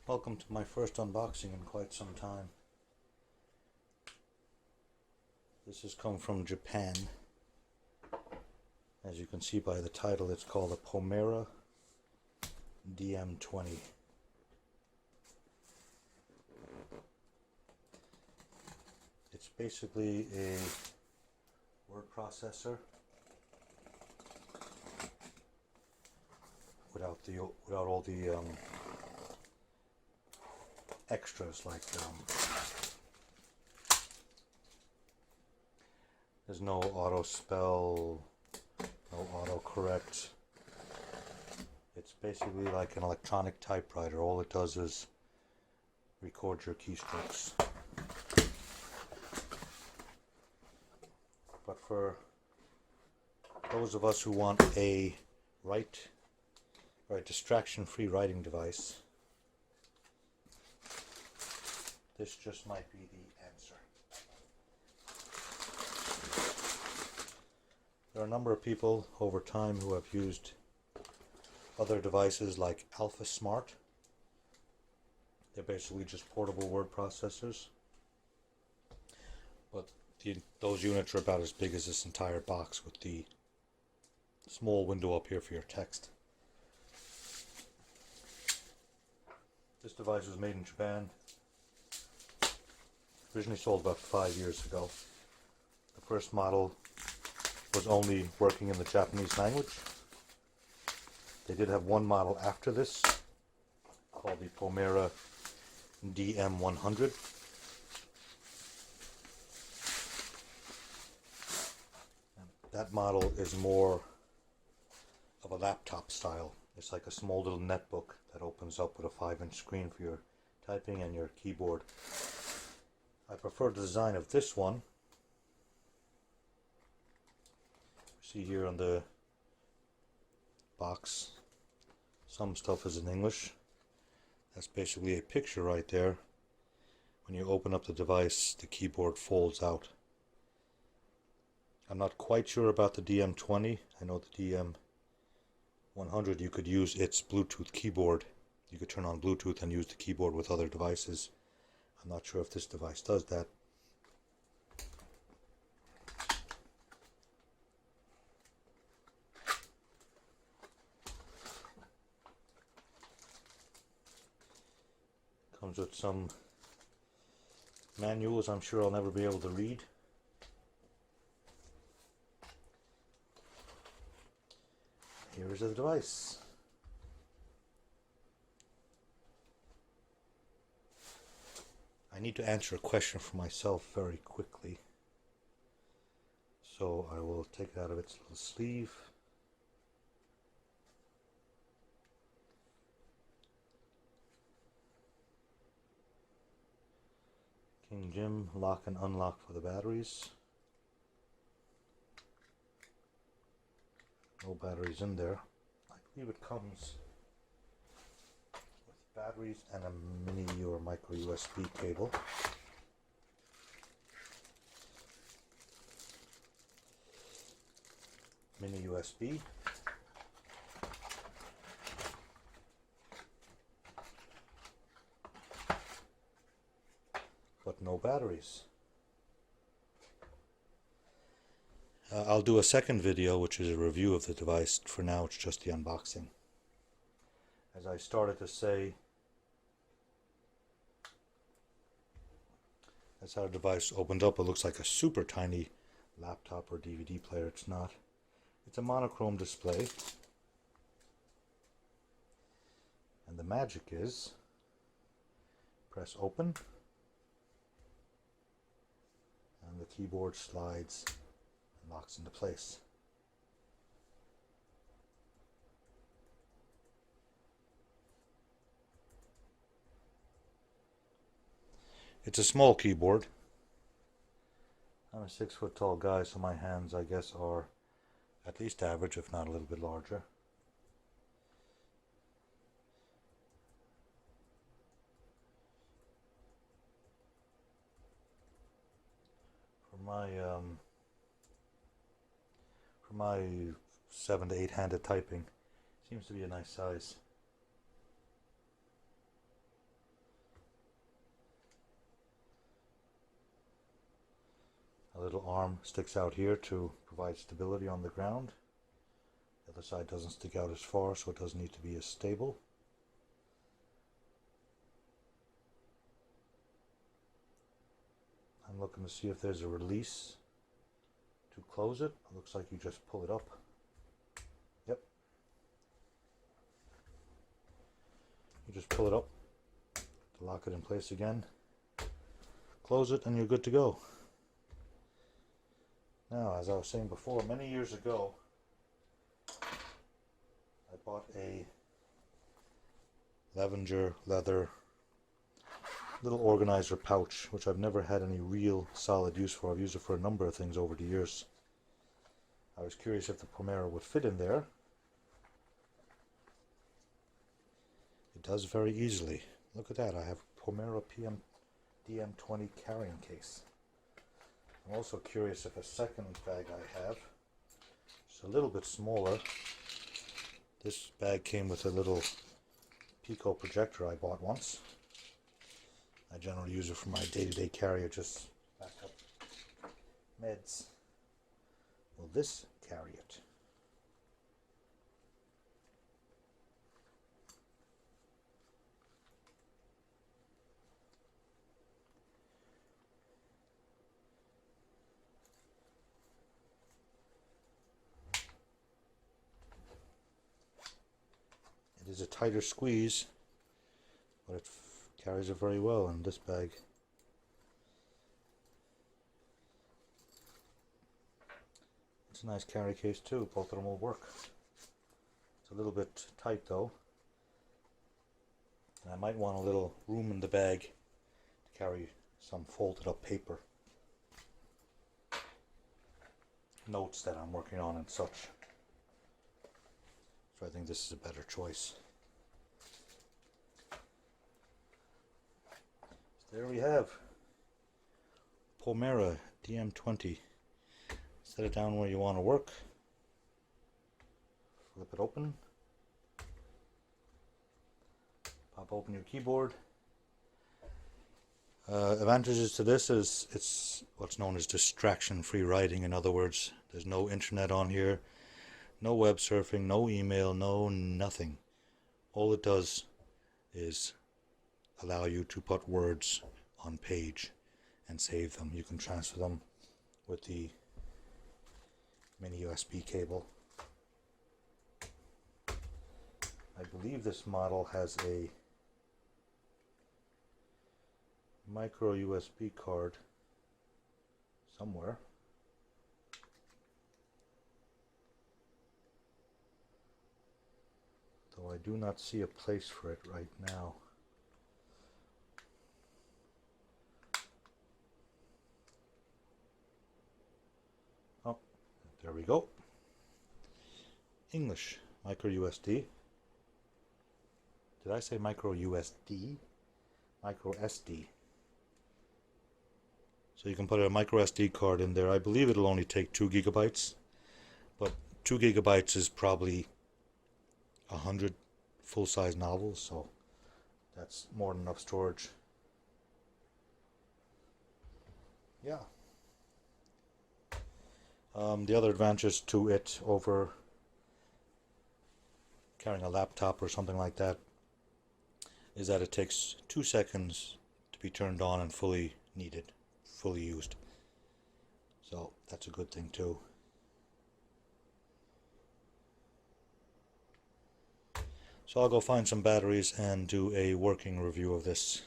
Welcome to my first unboxing in quite some time. This has come from Japan. As you can see by the title, it's called a Pomera DM20. It's basically a word processor without all the extras like there's no auto spell, no auto correct. It's basically like an electronic typewriter. All it does is record your keystrokes. But for those of us who want a distraction-free writing device, this just might be the answer. There are a number of people over time who have used other devices like Alpha Smart. They're basically just portable word processors. But those units are about as big as this entire box with the small window up here for your text. This device was made in Japan. Originally sold about 5 years ago. The first model was only working in the Japanese language. They did have one model after this called the Pomera DM100. That model is more of a laptop style. It's like a small little netbook that opens up with a 5-inch screen for your typing and your keyboard. I prefer the design of this one. See here on the box, some stuff is in English. That's basically a picture right there. When you open up the device, the keyboard folds out. I'm not quite sure about the DM20. I know the DM100, you could use its Bluetooth keyboard. You could turn on Bluetooth and use the keyboard with other devices. I'm not sure if this device does that. Comes with some manuals I'm sure I'll never be able to read. Here is the device. I need to answer a question for myself very quickly. So I will take it out of its little sleeve. King Jim, lock and unlock for the batteries. No batteries in there. I believe it comes with batteries and a mini or micro USB cable. Mini USB. But no batteries. I'll do a second video which is a review of the device. For now it's just the unboxing. As I started to say, that's how the device opened up. It looks like a super tiny laptop or DVD player. It's not. It's a monochrome display. And the magic is, press open, and the keyboard slides and locks into place. It's a small keyboard. I'm a 6-foot tall guy, so my hands, I guess, are at least average, if not a little bit larger. For my 7 to 8 handed typing, seems to be a nice size. A little arm sticks out here to provide stability on the ground. The other side doesn't stick out as far, so it doesn't need to be as stable. I'm looking to see if there's a release to close it. It looks like you just pull it up. Yep. You just pull it up to lock it in place again. Close it and you're good to go. Now, as I was saying before, many years ago, I bought a lavender leather little organizer pouch, which I've never had any real solid use for. I've used it for a number of things over the years. I was curious if the Pomera would fit in there. It does very easily. Look at that, I have Pomera DM20 carrying case. I'm also curious if a second bag I have, it's a little bit smaller. This bag came with a little Pico projector I bought once. I generally use it for my day-to-day carry, just back up meds. Will this carry it? It is a tighter squeeze, but it carries it very well in this bag. It's a nice carry case too, both of them will work. It's a little bit tight though, and I might want a little room in the bag to carry some folded up paper, notes that I'm working on and such. So I think this is a better choice. So there we have Pomera DM20. Set it down where you want to work. Flip it open. Pop open your keyboard. Advantages to this is it's what's known as distraction-free writing. In other words, there's no internet on here, no web surfing, no email, no nothing. All it does is allow you to put words on page and save them. You can transfer them with the mini USB cable. I believe this model has a micro USB card somewhere. Though I do not see a place for it right now. Oh, there we go. English, micro USB. Did I say micro USD? Micro SD. So you can put a micro SD card in there. I believe it'll only take 2 gigabytes, but 2 gigabytes is probably 100 full-size novels, so that's more than enough storage. Yeah. The other advantage to it over carrying a laptop or something like that is that it takes 2 seconds to be turned on and fully needed, fully used. So that's a good thing too. So I'll go find some batteries and do a working review of this.